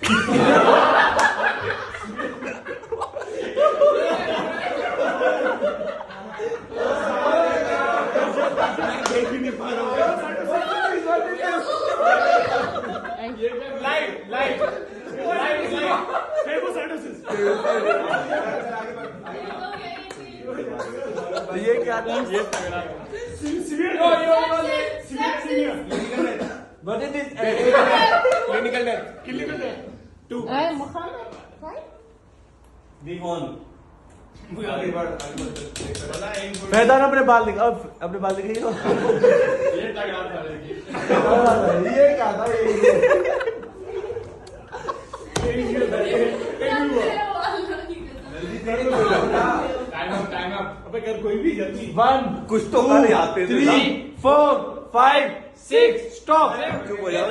देख ही नहीं पा रहा हूँ। Light light light phagocytosis. ये क्या था? ये severe What is this? Clinical death. Clinical death 2 Faizan अपने बाल दिखा, अपने बाल दिखाइए। ये तगड़ा था ये क्या था? Time up. अबे कर कोई भी जल्दी। 1 कुछ तो कर यहाँ पे 3 4 5 6 स्टॉप। चुप हो जाओ।